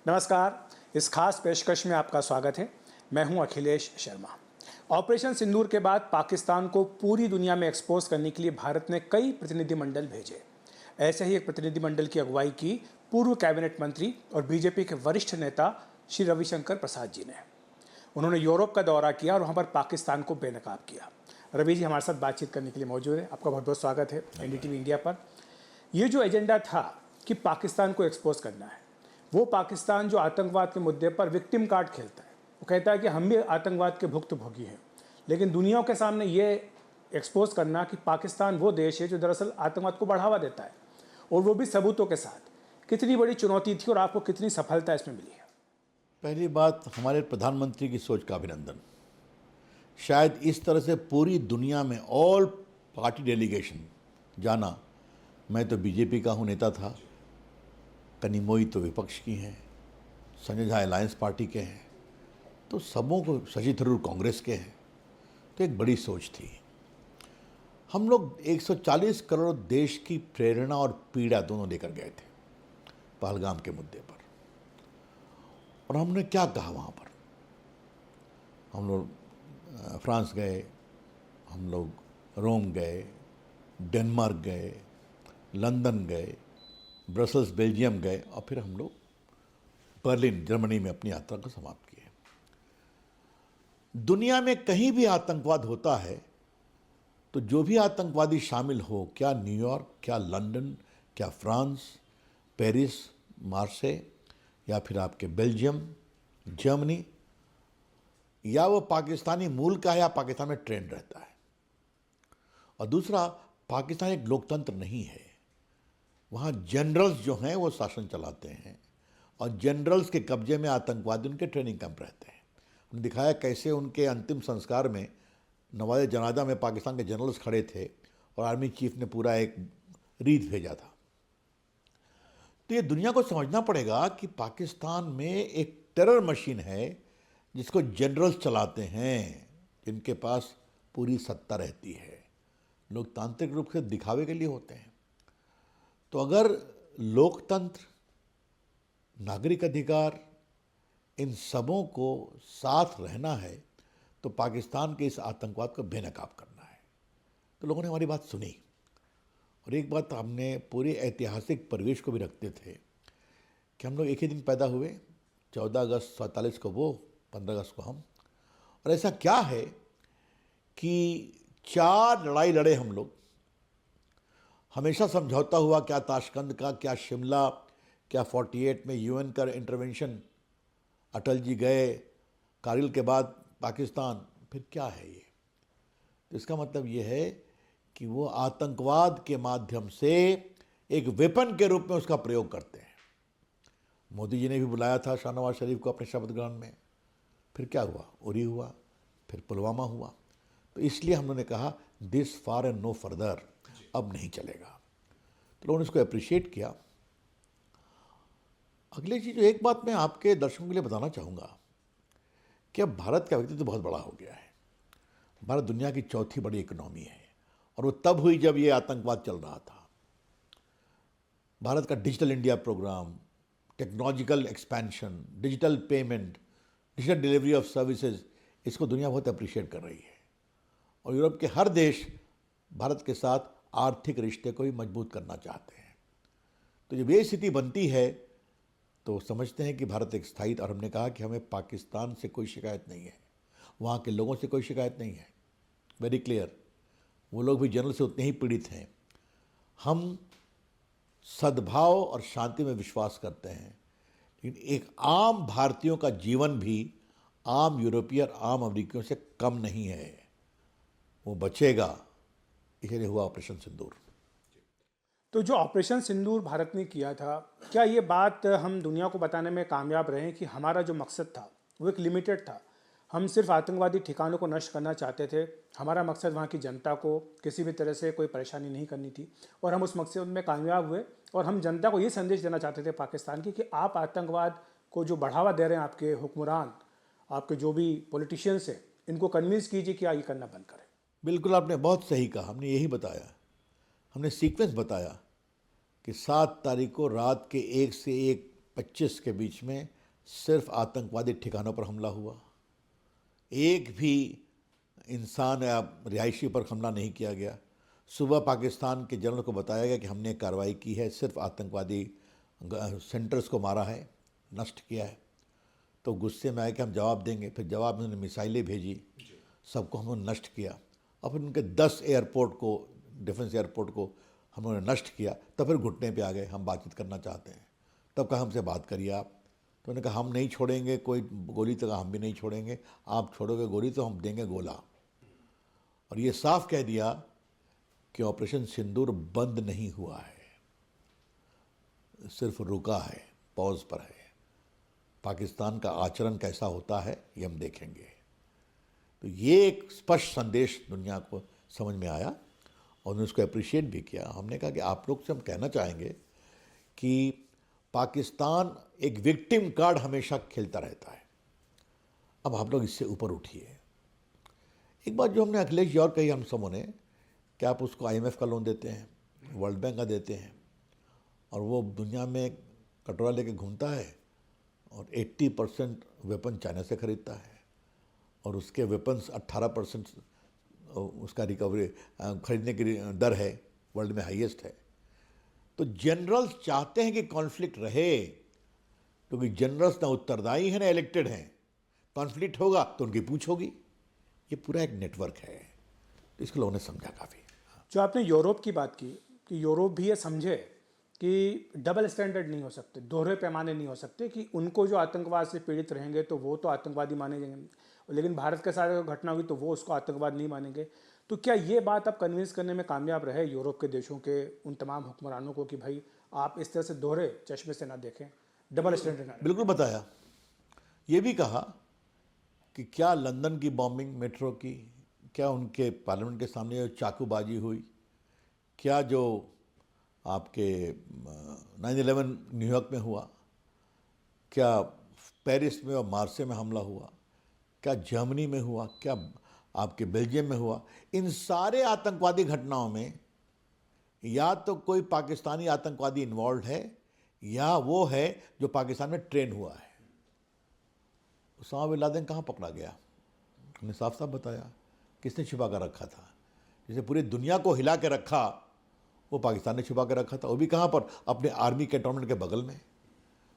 नमस्कार। इस खास पेशकश में आपका स्वागत है। मैं हूं अखिलेश शर्मा। ऑपरेशन सिंदूर के बाद पाकिस्तान को पूरी दुनिया में एक्सपोज करने के लिए भारत ने कई प्रतिनिधिमंडल भेजे। ऐसे ही एक प्रतिनिधिमंडल की अगुवाई की पूर्व कैबिनेट मंत्री और बीजेपी के वरिष्ठ नेता श्री रविशंकर प्रसाद जी ने। उन्होंने यूरोप का दौरा किया और वहां पर पाकिस्तान को बेनकाब किया। रवि जी हमारे साथ बातचीत करने के लिए मौजूद है। आपका बहुत बहुत स्वागत है एनडीटीवी इंडिया पर। ये जो एजेंडा था कि पाकिस्तान को एक्सपोज करना है, वो पाकिस्तान जो आतंकवाद के मुद्दे पर विक्टिम कार्ड खेलता है, वो कहता है कि हम भी आतंकवाद के भुक्तभोगी हैं, लेकिन दुनिया के सामने ये एक्सपोज करना कि पाकिस्तान वो देश है जो दरअसल आतंकवाद को बढ़ावा देता है, और वो भी सबूतों के साथ, कितनी बड़ी चुनौती थी और आपको कितनी सफलता इसमें मिली है? पहली बात, हमारे प्रधानमंत्री की सोच का अभिनंदन। शायद इस तरह से पूरी दुनिया में ऑल पार्टी डेलीगेशन जाना। मैं तो बीजेपी का हूँ, नेता था। कनिमोई तो विपक्ष की हैं, संजय झा अलायंस पार्टी के हैं, तो सबों को, शशि थरूर कांग्रेस के हैं। तो एक बड़ी सोच थी। हम लोग 140 करोड़ देश की प्रेरणा और पीड़ा दोनों लेकर गए थे पहलगाम के मुद्दे पर। और हमने क्या कहा वहाँ पर? हम लोग फ्रांस गए, हम लोग रोम गए, डेनमार्क गए, लंदन गए, ब्रसल्स बेल्जियम गए, और फिर हम लोग बर्लिन जर्मनी में अपनी यात्रा को समाप्त किए। दुनिया में कहीं भी आतंकवाद होता है तो जो भी आतंकवादी शामिल हो, क्या न्यूयॉर्क, क्या लंदन, क्या फ्रांस, पेरिस, मार्से, या फिर आपके बेल्जियम, जर्मनी, या वो पाकिस्तानी मूल का है या पाकिस्तान में ट्रेंड रहता है। और दूसरा, पाकिस्तान एक लोकतंत्र नहीं है। वहाँ जनरल्स जो हैं वो शासन चलाते हैं, और जनरल्स के कब्जे में आतंकवादी उनके ट्रेनिंग कैंप रहते हैं। उन्होंने दिखाया कैसे उनके अंतिम संस्कार में नवाज़ जनाजा में पाकिस्तान के जनरल्स खड़े थे और आर्मी चीफ ने पूरा एक रीत भेजा था। तो ये दुनिया को समझना पड़ेगा कि पाकिस्तान में एक टेरर मशीन है जिसको जनरल्स चलाते हैं, जिनके पास पूरी सत्ता रहती है। लोकतांत्रिक रूप से दिखावे के लिए होते हैं। तो अगर लोकतंत्र, नागरिक अधिकार, इन सबों को साथ रहना है तो पाकिस्तान के इस आतंकवाद को बेनकाब करना है। तो लोगों ने हमारी बात सुनी। और एक बात हमने पूरे ऐतिहासिक परिवेश को भी रखते थे कि हम लोग एक ही दिन पैदा हुए, 14 अगस्त 47 को वो, 15 अगस्त को हम। और ऐसा क्या है कि 4 लड़ाई लड़े हम लोग। हमेशा समझौता हुआ, क्या ताशकंद का, क्या शिमला, क्या 48 में यूएन का इंटरवेंशन, अटल जी गए, कारगिल के बाद पाकिस्तान, फिर क्या है ये? तो इसका मतलब ये है कि वो आतंकवाद के माध्यम से एक वेपन के रूप में उसका प्रयोग करते हैं। मोदी जी ने भी बुलाया था शाहनवाज शरीफ को अपने शपथ ग्रहण में। फिर क्या हुआ? उरी हुआ, फिर पुलवामा हुआ। तो इसलिए हम लोगों ने कहा this far and no further, अब नहीं चलेगा। तो लोगों ने इसको अप्रिशिएट किया। अगली चीज़, एक बात मैं आपके दर्शकों के लिए बताना चाहूँगा कि अब भारत का व्यक्तित्व तो बहुत बड़ा हो गया है। भारत दुनिया की चौथी बड़ी इकोनॉमी है, और वो तब हुई जब ये आतंकवाद चल रहा था। भारत का digital India programme, technological expansion, digital payment, digital delivery of services, इसको दुनिया बहुत अप्रिशिएट कर रही है। और यूरोप के हर देश भारत के साथ आर्थिक रिश्ते को भी मजबूत करना चाहते हैं। तो जब ये स्थिति बनती है तो समझते हैं कि भारत एक स्थायी, और हमने कहा कि हमें पाकिस्तान से कोई शिकायत नहीं है, वहाँ के लोगों से कोई शिकायत नहीं है। वेरी क्लियर, वो लोग भी जनरल से उतने ही पीड़ित हैं। हम सद्भाव और शांति में विश्वास करते हैं, लेकिन एक आम भारतीयों का जीवन भी आम यूरोपीय और आम अमेरिकियों से कम नहीं है। वो बचेगा, इसलिए हुआ ऑपरेशन सिंदूर। तो जो ऑपरेशन सिंदूर भारत ने किया था, क्या ये बात हम दुनिया को बताने में कामयाब रहे कि हमारा जो मकसद था वो एक लिमिटेड था? हम सिर्फ आतंकवादी ठिकानों को नष्ट करना चाहते थे। हमारा मकसद वहाँ की जनता को किसी भी तरह से कोई परेशानी नहीं करनी थी, और हम उस मकसद में कामयाब हुए। और हम जनता को ये संदेश देना चाहते थे पाकिस्तान की कि आप आतंकवाद को जो बढ़ावा दे रहे हैं, आपके हुक्मरान, आपके जो भी पॉलिटिशियंस हैं, इनको कन्विंस कीजिए कि ये करना बंद करें। बिल्कुल, आपने बहुत सही कहा। हमने यही बताया, हमने सीक्वेंस बताया कि 7 तारीख को रात के 1 से 1 25 के बीच में सिर्फ आतंकवादी ठिकानों पर हमला हुआ। एक भी इंसान या रिहायशी पर हमला नहीं किया गया। सुबह पाकिस्तान के जनरल को बताया गया कि हमने कार्रवाई की है, सिर्फ आतंकवादी सेंटर्स को मारा है, नष्ट किया है। तो गुस्से में आए कि हम जवाब देंगे। फिर जवाब में उन्होंने मिसाइलें भेजी, सबको हमने नष्ट किया। और फिर उनके 10 एयरपोर्ट को, डिफेंस एयरपोर्ट को हमने नष्ट किया। तब फिर घुटने पे आ गए, हम बातचीत करना चाहते हैं। तब कहा हमसे बात करिए आप। तो उन्होंने कहा हम नहीं छोड़ेंगे कोई गोली, तो हम भी नहीं छोड़ेंगे, आप छोड़ोगे गोली तो हम देंगे गोला। और ये साफ कह दिया कि ऑपरेशन सिंदूर बंद नहीं हुआ है, सिर्फ रुका है, पॉज पर है। पाकिस्तान का आचरण कैसा होता है ये हम देखेंगे। तो ये एक स्पष्ट संदेश दुनिया को समझ में आया और उन्होंने उसको अप्रिशिएट भी किया। हमने कहा कि आप लोग से हम कहना चाहेंगे कि पाकिस्तान एक विक्टिम कार्ड हमेशा खेलता रहता है। अब आप लोग इससे ऊपर उठिए। एक बात जो हमने अखिलेश और कही हम सबों ने कि आप उसको IMF का लोन देते हैं, वर्ल्ड बैंक का देते हैं, और वो दुनिया में कटोरा लेके घूमता है और 80% वेपन चाइना से खरीदता है और उसके वेपन्स 18% उसका रिकवरी खरीदने की दर है, वर्ल्ड में हाईएस्ट है। तो जनरल्स चाहते हैं कि कॉन्फ्लिक्ट रहे, क्योंकि जनरल्स ना उत्तरदायी हैं ना इलेक्टेड हैं। कॉन्फ्लिक्ट होगा तो उनकी पूछ होगी। ये पूरा एक नेटवर्क है, तो इसको लोगों ने समझा काफ़ी। जो आपने यूरोप की बात की कि यूरोप भी ये समझे कि डबल स्टैंडर्ड नहीं हो सकते, दोहरे पैमाने नहीं हो सकते, कि उनको जो आतंकवाद से पीड़ित रहेंगे तो वो तो आतंकवादी माने जाएंगे, लेकिन भारत के साथ अगर घटना हुई तो वो उसको आतंकवाद नहीं मानेंगे। तो क्या ये बात आप कन्विंस करने में कामयाब रहे यूरोप के देशों के उन तमाम हुक्मरानों को कि भाई आप इस तरह से दोहरे चश्मे से ना देखें, डबल स्टैंडर्ड ना? बिल्कुल बताया। ये भी कहा कि क्या लंदन की बॉम्बिंग मेट्रो की, क्या उनके पार्लियामेंट के सामने जो चाकूबाजी हुई, क्या जो आपके 9/11 न्यूयॉर्क में हुआ, क्या पेरिस में और मार्से में हमला हुआ, क्या जर्मनी में हुआ, क्या आपके बेल्जियम में हुआ, इन सारे आतंकवादी घटनाओं में या तो कोई पाकिस्तानी आतंकवादी इन्वॉल्व है या वो है जो पाकिस्तान में ट्रेन हुआ है। उसामा बिन लादेन कहाँ पकड़ा गया? हमने साफ साफ बताया। किसने छिपा कर रखा था? जिसे पूरी दुनिया को हिला के रखा वो पाकिस्तान ने छिपा कर रखा था। वो भी कहाँ पर? अपने आर्मी कैंटोनमेंट के बगल में।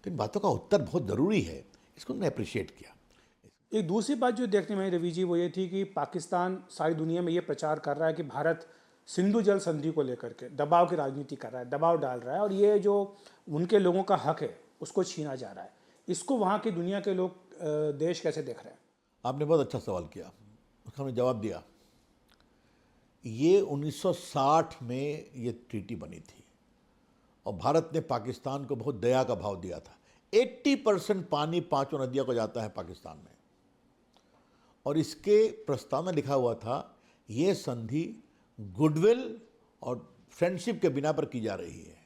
तो इन बातों का उत्तर बहुत ज़रूरी है, इसको उन्होंने अप्रिशिएट किया। एक दूसरी बात जो देखने में आई रवि जी, वो ये थी कि पाकिस्तान सारी दुनिया में ये प्रचार कर रहा है कि भारत सिंधु जल संधि को लेकर के दबाव की राजनीति कर रहा है, दबाव डाल रहा है, और ये जो उनके लोगों का हक है उसको छीना जा रहा है। इसको वहाँ की दुनिया के लोग, देश कैसे देख रहे हैं? आपने बहुत अच्छा सवाल किया, उसका हमने जवाब दिया। ये 1960 में ये ट्रीटी बनी थी और भारत ने पाकिस्तान को बहुत दया का भाव दिया था। 80% पानी पांचों नदियों को जाता है पाकिस्तान में, और इसके प्रस्ताव में लिखा हुआ था ये संधि गुडविल और फ्रेंडशिप के बिना पर की जा रही है,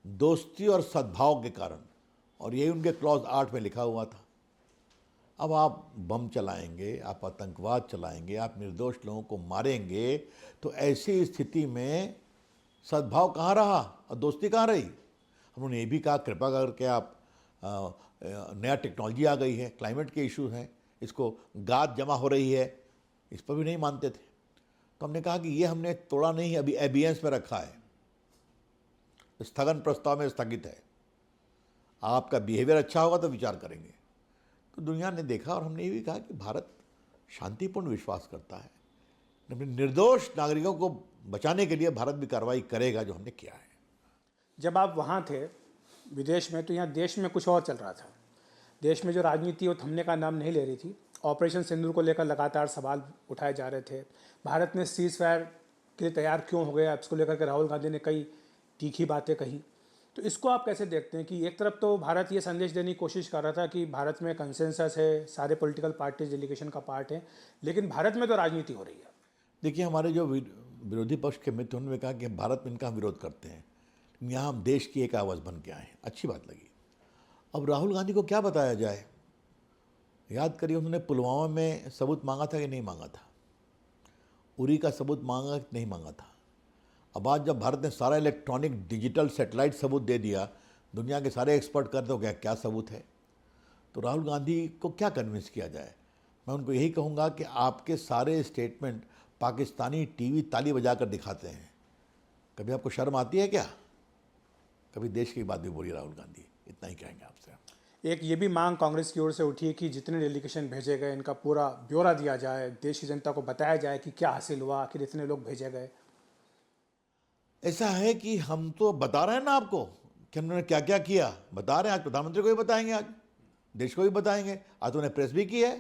दोस्ती और सद्भाव के कारण, और यही उनके क्लॉज 8 में लिखा हुआ था। अब आप बम चलाएंगे, आप आतंकवाद चलाएंगे, आप निर्दोष लोगों को मारेंगे, तो ऐसी स्थिति में सद्भाव कहाँ रहा और दोस्ती कहाँ रही? उन्होंने ये भी कहा कृपा करके आप नया टेक्नोलॉजी आ गई है, क्लाइमेट के इश्यूज हैं, इसको गाद जमा हो रही है, इस पर भी नहीं मानते थे। तो हमने कहा कि ये हमने तोड़ा नहीं, अभी एबियंस में रखा है, स्थगन प्रस्ताव में स्थगित है, आपका बिहेवियर अच्छा होगा तो विचार करेंगे। तो दुनिया ने देखा और हमने ये भी कहा कि भारत शांतिपूर्ण विश्वास करता है, अपने निर्दोष नागरिकों को बचाने के लिए भारत भी कार्रवाई करेगा, जो हमने किया है। जब आप वहाँ थे विदेश में, तो यहाँ देश में कुछ और चल रहा था। देश में जो राजनीति वो थमने का नाम नहीं ले रही थी। ऑपरेशन सिंदूर को लेकर लगातार सवाल उठाए जा रहे थे। भारत ने सीज फायर के लिए तैयार क्यों हो गया, इसको लेकर के राहुल गांधी ने कई तीखी बातें कही। तो इसको आप कैसे देखते हैं कि एक तरफ तो भारत ये संदेश देने की कोशिश कर रहा था कि भारत में कंसेंसस है, सारे पॉलिटिकल पार्टीज डेलीगेशन का पार्ट है, लेकिन भारत में तो राजनीति हो रही है। देखिए, हमारे जो विरोधी पक्ष के मित्र उन्होंने कहा कि भारत में इनका हम विरोध करते हैं, यहाँ हम देश की एक आवाज़ बन के आए हैं, अच्छी बात लगी। अब राहुल गांधी को क्या बताया जाए? याद करिए, उन्होंने पुलवामा में सबूत मांगा था कि नहीं मांगा था? उरी का सबूत मांगा कि नहीं मांगा था? अब आज जब भारत ने सारा इलेक्ट्रॉनिक डिजिटल सैटेलाइट सबूत दे दिया, दुनिया के सारे एक्सपर्ट कर दो, क्या क्या सबूत है? तो राहुल गांधी को क्या कन्विंस किया जाए? मैं उनको यही कहूँगा कि आपके सारे स्टेटमेंट पाकिस्तानी टीवी ताली बजाकर दिखाते हैं। कभी आपको शर्म आती है क्या? कभी देश की बात भी बोली राहुल गांधी। इतना ही कहेंगे आपसे। एक ये भी मांग कांग्रेस की ओर से उठी है कि जितने डेलीगेशन भेजे गए इनका पूरा ब्यौरा दिया जाए, देश की जनता को बताया जाए कि क्या हासिल हुआ, आखिर इतने लोग भेजे गए। ऐसा है कि हम तो बता रहे हैं ना आपको कि हमने क्या क्या किया, बता रहे हैं। आज प्रधानमंत्री को भी बताएंगे, आज देश को भी बताएंगे, आज तो उन्हें प्रेस भी की है,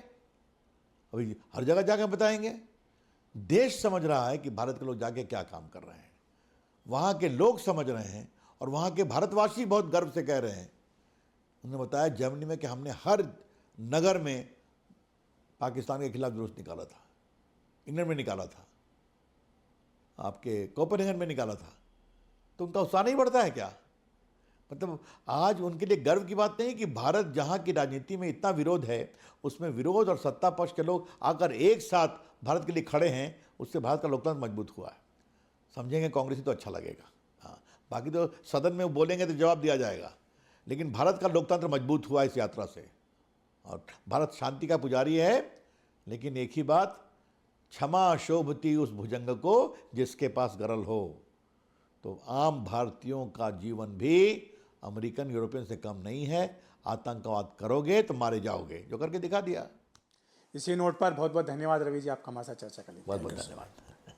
अभी हर जगह जाकर बताएंगे। देश समझ रहा है कि भारत के लोग जाके क्या काम कर रहे हैं, वहाँ के लोग समझ रहे हैं और वहाँ के भारतवासी बहुत गर्व से कह रहे हैं। उन्होंने बताया जर्मनी में कि हमने हर नगर में पाकिस्तान के खिलाफ जुलूस निकाला था, इंग्लैंड में निकाला था, आपके कोपेनहेगन में निकाला था। तो उनका उत्साह नहीं बढ़ता है क्या? मतलब आज उनके लिए गर्व की बात नहीं कि भारत जहाँ की राजनीति में इतना विरोध है, उसमें विरोध और सत्ता पक्ष के लोग आकर एक साथ भारत के लिए खड़े हैं, उससे भारत का लोकतंत्र मजबूत हुआ है। समझेंगे कांग्रेसी तो अच्छा लगेगा, हाँ। बाकी तो सदन में बोलेंगे तो जवाब दिया जाएगा, लेकिन भारत का लोकतंत्र मजबूत हुआ इस यात्रा से। और भारत शांति का पुजारी है, लेकिन एक ही बात, क्षमा शोभती उस भुजंग को जिसके पास गरल हो। तो आम भारतीयों का जीवन भी अमेरिकन यूरोपियन से कम नहीं है। आतंकवाद करोगे तो मारे जाओगे, जो करके दिखा दिया। इसी नोट पर बहुत बहुत धन्यवाद रवि जी, आपका हमारे साथ चर्चा करने के लिए। बहुत बहुत धन्यवाद।